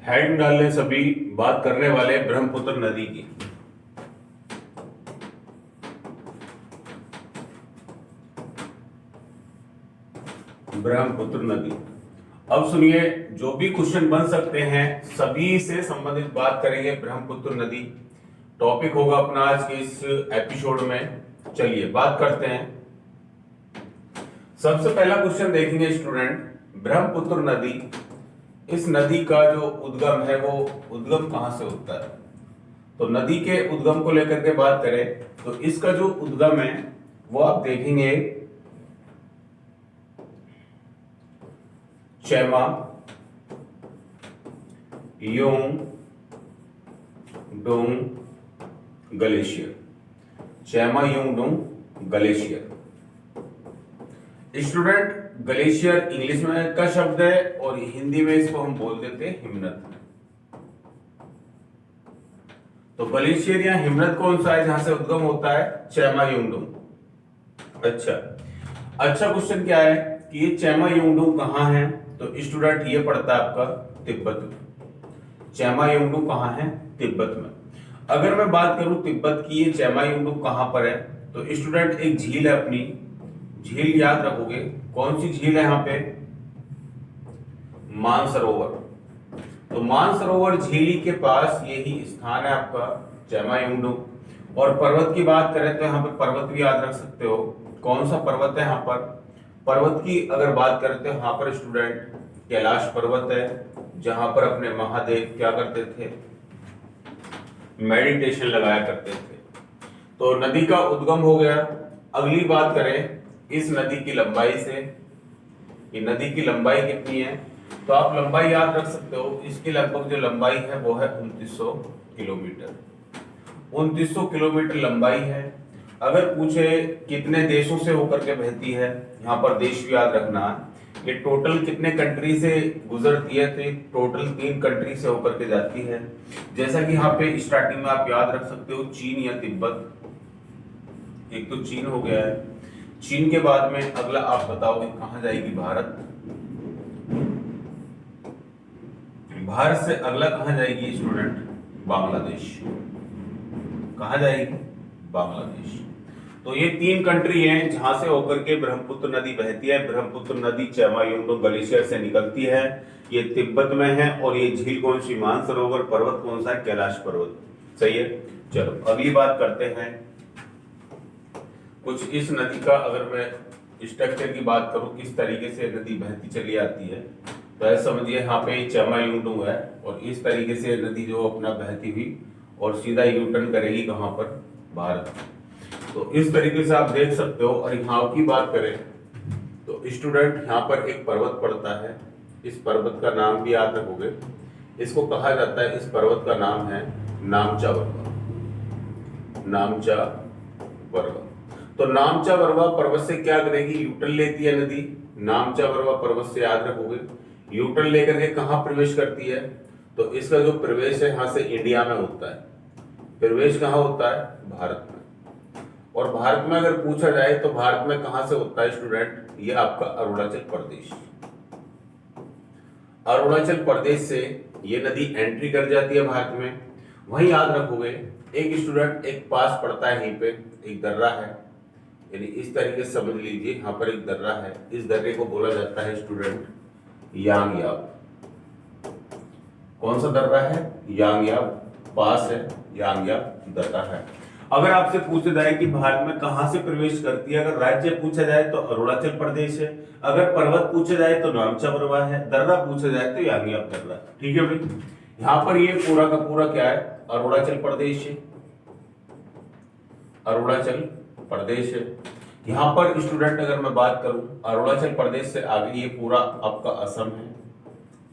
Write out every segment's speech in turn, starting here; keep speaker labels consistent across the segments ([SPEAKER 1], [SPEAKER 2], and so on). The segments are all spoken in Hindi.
[SPEAKER 1] हेड डालने सभी बात करने वाले ब्रह्मपुत्र नदी की। ब्रह्मपुत्र नदी। अब सुनिए, जो भी क्वेश्चन बन सकते हैं सभी से संबंधित बात करेंगे ब्रह्मपुत्र नदी। टॉपिक होगा अपना आज के इस एपिसोड में। चलिए बात करते हैं। सबसे पहला क्वेश्चन देखेंगे स्टूडेंट, ब्रह्मपुत्र नदी, इस नदी का जो उद्गम है वो उद्गम कहां से होता है। तो नदी के उद्गम को लेकर के बात करें तो इसका जो उद्गम है वो आप देखेंगे Chemayungdung glacier. Chemayungdung glacier. Student, glacier English में का शब्द है और हिंदी में इसको हम बोल देते हैं हिमनद। तो ग्लेशियर या हिमनद कौन सा है जहां से उद्गम होता है? चैमायोंगडोंग। अच्छा क्वेश्चन क्या है कि ये चैमायोंगडोंग कहां है? तो स्टूडेंट ये पड़ता है आपका तिब्बत में। चैमायोंगडोंग कहां है? तिब्बत में। अगर मैं बात करूं तिब्बत की, ये चैमायोंगडोंग कहां पर है? तो स्टूडेंट एक झील है अपनी, झील याद रखोगे। कौन सी झील है यहाँ पे? मानसरोवर। तो मानसरोवर झील के पास यही स्थान है आपका चैमायोंगडोंग। और पर्वत की बात करें तो यहाँ पे पर्वत भी याद रख सकते हो। कौन सा पर्वत है यहाँ पर? पर्वत की अगर बात करें तो यहाँ पर स्टूडेंट कैलाश पर्वत है, जहां पर अपने महादेव क्या करते थे? मेडिटेशन लगाया करते थे। तो नदी का उद्गम हो गया। अगली बात करें इस नदी की लंबाई से, ये नदी की लंबाई कितनी है? तो आप लंबाई याद रख सकते हो। इसकी लगभग जो लंबाई है वो है 2900 किलोमीटर। 2900 किलोमीटर लंबाई है। अगर पूछे कितने देशों से होकर के बहती है, यहाँ पर देश भी याद रखना है। ये टोटल कितने कंट्री से गुजरती है? तो ये टोटल 3 कंट्री से होकर के जाती है। जैसा कि यहाँ पे स्टार्टिंग में आप याद रख सकते हो चीन या तिब्बत। एक तो चीन हो गया है। चीन के बाद में अगला आप बताओगे कहां जाएगी? भारत। भारत से अगला कहां जाएगी स्टूडेंट? बांग्लादेश। कहां जाएगी? बांग्लादेश। तो ये 3 कंट्री हैं जहां से होकर के ब्रह्मपुत्र नदी बहती है। ब्रह्मपुत्र नदी चैमायोंगडोंग ग्लेशियर से निकलती है। ये तिब्बत में है। और ये झील कौन सी? मानसरोवर। पर्वत कौन सा है? कैलाश पर्वत। सही है। चलो अगली बात करते हैं। कुछ इस नदी का अगर मैं स्ट्रक्चर की बात करूं, किस तरीके से नदी बहती चली आती है, तो ऐसा समझिए यहाँ पे चैमायोंगडोंग है और इस तरीके से नदी जो अपना बहती हुई और सीधा यू टर्न करेगी कहां पर? भारत। तो इस तरीके से आप देख सकते हो। और यहाँ की बात करें तो स्टूडेंट यहाँ पर एक पर्वत पड़ता है। इस पर्वत का नाम भी याद रखोगे। इसको कहा जाता है, इस पर्वत का नाम है नामचा बरवा। नामचा बरवा। तो नामचा बरवा पर्वत से क्या करेगी? यूटर्न लेती है नदी। नामचा बरवा पर्वत से याद रखोगे यूटर्न लेकर के कहां प्रवेश करती है? तो इसका जो प्रवेश है यहाँ से इंडिया में होता है। प्रवेश कहां होता है? भारत में। और भारत में अगर पूछा जाए तो भारत में कहां से होता है स्टूडेंट? ये आपका अरुणाचल प्रदेश। अरुणाचल प्रदेश से ये नदी एंट्री कर जाती है भारत में। वहीं याद रखोगे एक स्टूडेंट, एक पास पड़ता है, यहीं पे एक दर्रा है, यानी इस तरीके से समझ लीजिए यहाँ पर एक दर्रा है। इस दर्रे को बोला जाता है स्टूडेंट यांगयाब। कौन सा दर्रा है? यांगयाब। पास है, यांगयाब दर्रा है। अगर आपसे पूछा जाए कि भारत में कहां से प्रवेश करती है, अगर राज्य पूछा जाए तो अरुणाचल प्रदेश है। अगर पर्वत पूछा जाए तो नामचा बरवा है। दर्रा पूछा जाए तो यांगयाब दर्रा। ठीक है भाई। यहाँ पर ये पूरा का पूरा क्या है? अरुणाचल प्रदेश है। अरुणाचल प्रदेश है। यहाँ पर स्टूडेंट अगर मैं बात करूं अरुणाचल प्रदेश से आगे ये पूरा आपका असम है।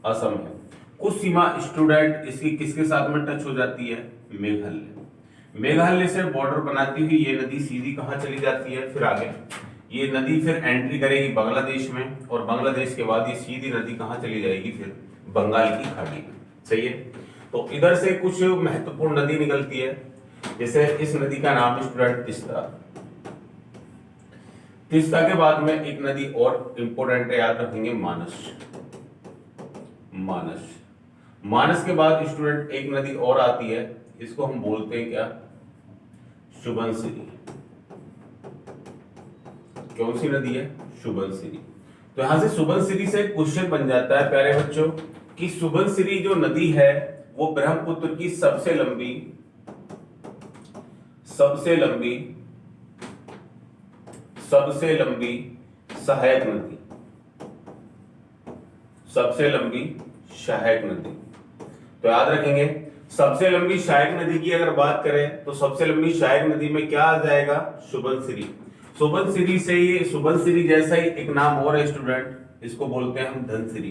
[SPEAKER 1] असम है। कुछ सीमा स्टूडेंट इसकी किसके साथ में टच हो जाती है? मेघालय। मेघालय से बॉर्डर बनाती हुई ये नदी सीधी कहां चली जाती है? फिर आगे ये नदी फिर एंट्री करेगी बांग्लादेश में। और बांग्लादेश के बाद ये सीधी नदी कहां चली जाएगी? फिर बंगाल की खाड़ी में। सही है। तो इधर से कुछ महत्वपूर्ण नदी निकलती है। जैसे इस नदी का नाम स्टूडेंट तीस्ता। तीस्ता के बाद में एक नदी और इंपोर्टेंट है, याद रखेंगे, मानस। मानस। मानस के बाद स्टूडेंट एक नदी और आती है, इसको हम बोलते हैं क्या, सुबनसिरी। कौन सी नदी है, सुबनसिरी। तो यहां से सुबनसिरी से क्वेश्चन बन जाता है प्यारे बच्चों कि सुबनसिरी जो नदी है वो ब्रह्मपुत्र की सबसे लंबी सहायक नदी, सबसे लंबी सहायक नदी। तो याद रखेंगे, सबसे लंबी सहायक नदी की अगर बात करें तो सबसे लंबी सहायक नदी में क्या आ जाएगा, सुबनसिरी। सुबनसिरी से ये सुबनसिरी जैसा ही एक नाम और है स्टूडेंट, इसको बोलते हैं हम धनसिरी।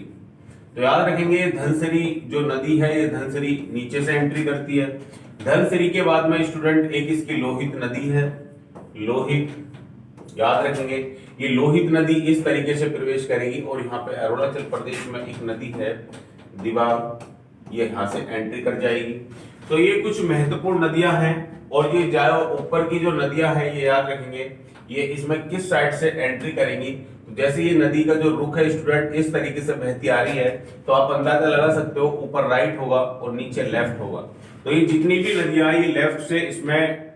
[SPEAKER 1] तो याद रखेंगे धनसिरी जो नदी है ये धनसिरी नीचे से एंट्री करती है। धनसिरी के बाद में स्टूडेंट एक इसकी लोहित नदी है, लोहित, याद रखेंगे ये लोहित नदी इस तरीके से प्रवेश करेगी और यहाँ पे अरुणाचल प्रदेश में एक नदी है दिबांग, ये यहाँ से एंट्री कर जाएगी। तो ये कुछ महत्वपूर्ण नदियां हैं और ये जाओ ऊपर की जो नदियां हैं ये याद रखेंगे ये इसमें किस साइड से एंट्री करेंगी। तो जैसे ये नदी का जो रुख है स्टूडेंट इस तरीके से बहती आ रही है तो आप अंदाजा लगा सकते हो ऊपर राइट होगा और नीचे लेफ्ट होगा। तो ये जितनी भी नदियां ये लेफ्ट से इसमें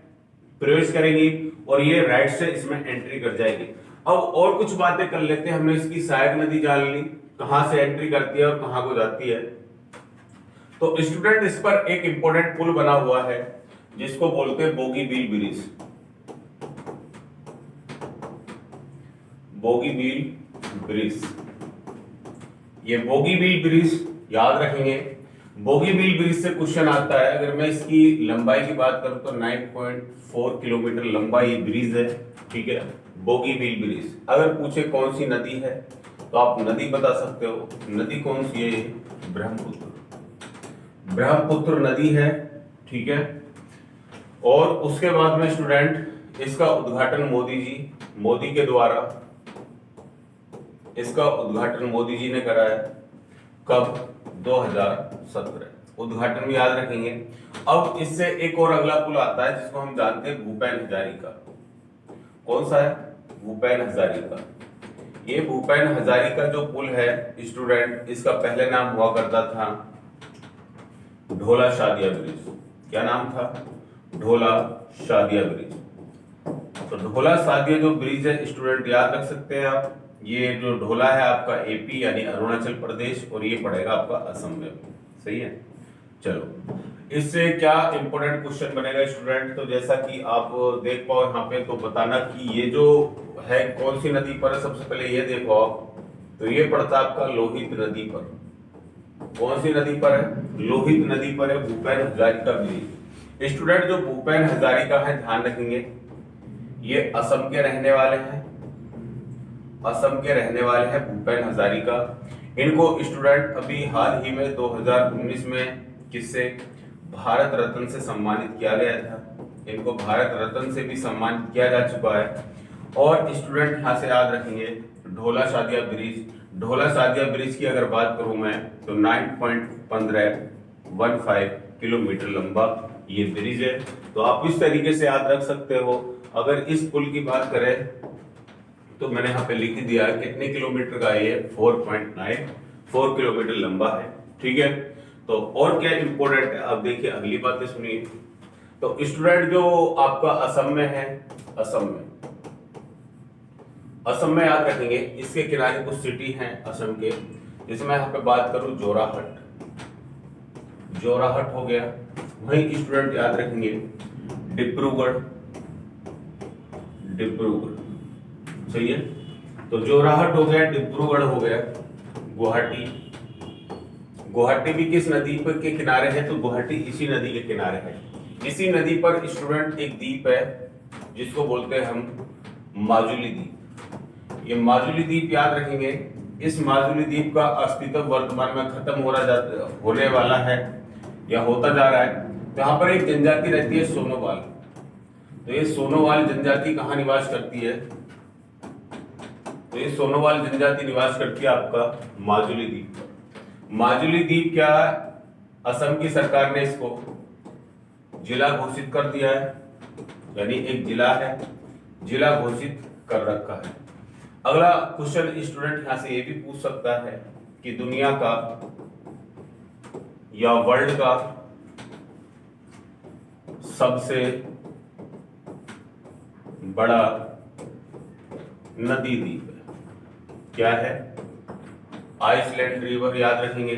[SPEAKER 1] प्रवेश करेंगी और ये राइट से इसमें एंट्री कर जाएगी। अब और कुछ बातें कर लेते हैं, हमने इसकी सहायक नदी जान ली कहां से एंट्री करती है और कहां को जाती है। तो स्टूडेंट इस पर एक इंपॉर्टेंट पुल बना हुआ है जिसको बोलते हैं बोगीबील ब्रिज, बोगीबील ब्रिज। ये बोगीबील ब्रिज याद रखेंगे, बोगीबील ब्रिज से क्वेश्चन आता है। अगर मैं इसकी लंबाई की बात करूं तो 9.4 किलोमीटर लंबा ये ब्रिज है, ठीक है, बोगीबील ब्रिज। अगर पूछे कौन सी नदी है तो आप नदी बता सकते हो, नदी कौन सी है, ब्रह्मपुत्र, ब्रह्मपुत्र नदी है, ठीक है। और उसके बाद में स्टूडेंट इसका उद्घाटन मोदी के द्वारा इसका उद्घाटन मोदी जी ने कराया, कब, 2017, उद्घाटन भी याद रखेंगे। अब इससे एक और अगला पुल आता है जिसको हम जानते हैं भूपेन हजारिका। कौन सा है, भूपेन हजारिका। ये भूपेन हजारिका जो पुल है स्टूडेंट इसका पहले नाम हुआ करता था ढोला शादिया ब्रिज। क्या नाम था, ढोला शादिया ब्रिज। तो ढोला शादिया जो ब्रिज है स्टूडेंट याद रख सकते हैं आप, ये जो ढोला है आपका एपी यानी अरुणाचल प्रदेश और ये पड़ेगा आपका असम में, सही है। चलो इससे क्या इंपॉर्टेंट क्वेश्चन बनेगा स्टूडेंट, तो जैसा कि आप देख पाओ यहाँ पे तो बताना कि ये जो है कौन सी नदी पर है। सबसे पहले ये देखो आप, तो ये पड़ता है आपका लोहित नदी पर। कौन सी नदी पर है, लोहित नदी पर है भूपेन हजारिका ब्रिज। स्टूडेंट जो भूपेन हजारिका है ध्यान रखेंगे ये असम के रहने वाले हैं, असम के रहने वाले हैं भूपेन हजारिका। इनको स्टूडेंट अभी हाल ही में 2019 में किससे, भारत रत्न से सम्मानित किया गया था। इनको भारत रत्न से भी सम्मानित किया जा चुका है। और स्टूडेंट यहाँ से याद रखेंगे ढोला शादिया ब्रिज, ढोला शादिया ब्रिज की अगर बात करूं मैं तो 9.15 किलोमीटर लंबा ये ब्रिज है। तो आप इस तरीके से याद रख सकते हो। अगर इस पुल की बात करें तो मैंने यहाँ पे लिख दिया है कितने किलोमीटर का, ये 4.94 किलोमीटर लंबा है, ठीक है। तो और क्या इंपॉर्टेंट है आप देखिए, अगली बातें सुनिए। तो स्टूडेंट जो आपका असम में है, असम में याद रखेंगे इसके किनारे कुछ सिटी हैं असम के, जैसे मैं यहाँ पे बात करूं जोराहट हो गया। वहीं स्टूडेंट याद रखेंगे डिब्रूगढ़, सही है। तो जोराहट हो गया, डिब्रूगढ़ हो गया, गुवाहाटी भी किस नदी पर के किनारे है, तो गुवाहाटी इसी नदी के किनारे है। इसी नदी पर स्टूडेंट एक द्वीप है जिसको बोलते हैं हम माजुली द्वीप। ये माजुली द्वीप याद रखेंगे, इस माजुली द्वीप का अस्तित्व वर्तमान में खत्म होने वाला है या होता जा रहा है। तो यहाँ पर एक जनजाति रहती है सोनोवाल। तो ये सोनोवाल जनजाति कहाँ निवास करती है, तो ये सोनोवाल जनजाति निवास करती है आपका माजुली द्वीप पर। माजुली द्वीप क्या है, असम की सरकार ने इसको जिला घोषित कर दिया है, यानी एक जिला है, जिला घोषित कर रखा है। अगला क्वेश्चन स्टूडेंट यहां से ये भी पूछ सकता है कि दुनिया का या वर्ल्ड का सबसे बड़ा नदी द्वीप है? क्या है? आइसलैंड रिवर, याद रखेंगे।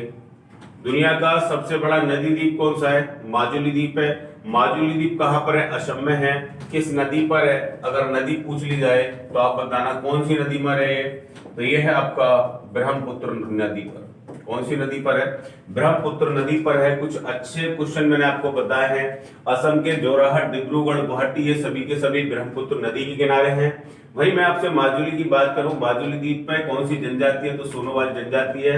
[SPEAKER 1] दुनिया का सबसे बड़ा नदी द्वीप कौन सा है? माजुली द्वीप है। माजुली द्वीप कहां पर है? असम में है। किस नदी पर है? अगर नदी पूछ ली जाए तो आप बताना कौन सी नदी में है। तो ये है आपका ब्रह्मपुत्र नदी पर। कौन सी नदी पर है? ब्रह्मपुत्र नदी पर है। कुछ अच्छे क्वेश्चन मैंने आपको बताए हैं। असम के जोरहाट, डिब्रूगढ़, गुवाहाटी, ये सभी के सभी ब्रह्मपुत्र नदी के किनारे हैं। वही मैं आपसे माजुली की बात करूं, माजुली द्वीप में कौन सी जनजाति है? तो सोनोवाल जनजाति है।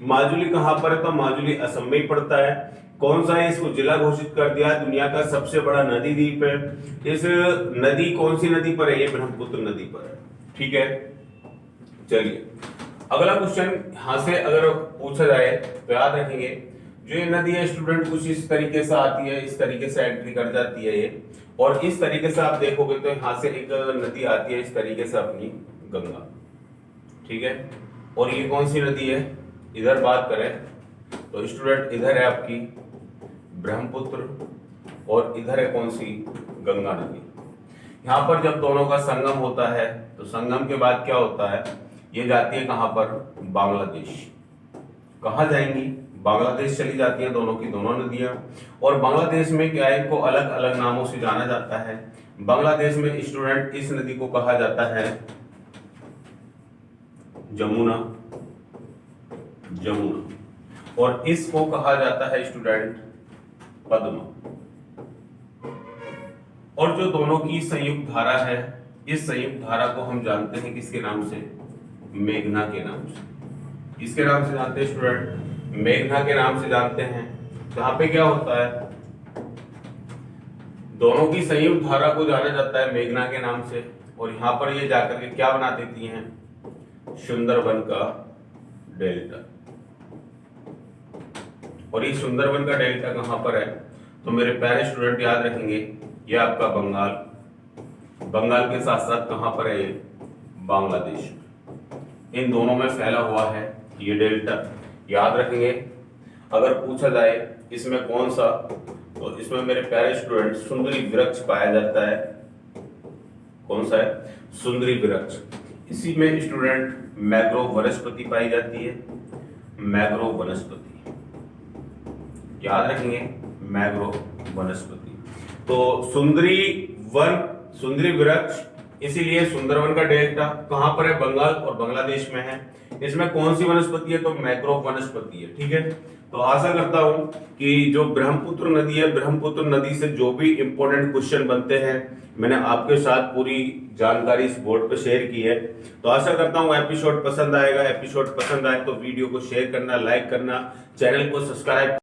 [SPEAKER 1] माजुली कहां पर है? तो माजुली असम में ही पड़ता है। कौन सा है? इसको जिला घोषित कर दिया। दुनिया का सबसे बड़ा नदी द्वीप है। इस नदी कौन सी नदी पर है? ये ब्रह्मपुत्र नदी पर है। ठीक है, चलिए अगला क्वेश्चन यहां से अगर पूछा जाए तो याद रखेंगे, जो ये नदी है स्टूडेंट कुछ इस तरीके से आती है, इस तरीके से एंट्री कर जाती है ये, और इस तरीके से आप देखोगे तो यहां से एक नदी आती है इस तरीके से, अपनी गंगा। ठीक है, और ये कौन सी नदी है? इधर बात करें तो स्टूडेंट इधर है आपकी ब्रह्मपुत्र, और इधर है कौन सी? गंगा नदी। यहाँ पर जब दोनों का संगम होता है तो संगम के बाद क्या होता है? ये जाती है कहां पर? बांग्लादेश। कहां जाएंगी? बांग्लादेश चली जाती है दोनों की दोनों नदियां। और बांग्लादेश में क्या है, इनको अलग अलग नामों से जाना जाता है। बांग्लादेश में स्टूडेंट इस नदी को कहा जाता है जमुना, जमुना, और इसको कहा जाता है स्टूडेंट पद्मा। और जो दोनों की संयुक्त धारा है, इस संयुक्त धारा को हम जानते हैं किसके नाम से? मेघना के नाम से। किसके नाम से जानते हैं स्टूडेंट? मेघना के नाम से जानते हैं। तो यहाँ पे क्या होता है, दोनों की संयुक्त धारा को जाना जाता है मेघना के नाम से, और यहाँ पर ये जाकर के क्या बना देती हैं? सुंदरबन का डेल्टा। और ये सुंदरबन का डेल्टा कहां पर है? तो मेरे प्यारे स्टूडेंट याद रखेंगे, ये आपका बंगाल, बंगाल के साथ साथ कहां पर है? ये बांग्लादेश। इन दोनों में फैला हुआ है ये डेल्टा, याद रखेंगे। अगर पूछा जाए इसमें कौन सा, तो इसमें मेरे प्यारे स्टूडेंट सुंदरी वृक्ष पाया जाता है। कौन सा है? सुंदरी वृक्ष। इसी में स्टूडेंट मैग्रोव वनस्पति पाई जाती है। मैग्रोव वनस्पति, याद रखेंगे, मैग्रोव वनस्पति। तो सुंदरी वन, सुंदरी वृक्ष, इसीलिए सुंदरवन का डेल्टा कहां पर है? बंगाल और बांग्लादेश में है। इसमें कौन सी वनस्पति है? तो मैग्रोव वनस्पति है। ठीक है, तो आशा करता हूं कि जो ब्रह्मपुत्र नदी है, ब्रह्मपुत्र नदी से जो भी इंपॉर्टेंट क्वेश्चन बनते हैं मैंने आपके साथ पूरी जानकारी इस बोर्ड पे शेयर की है। तो आशा करता हूं एपिसोड पसंद आएगा। एपिसोड पसंद आए तो वीडियो को शेयर करना, लाइक करना, चैनल को सब्सक्राइब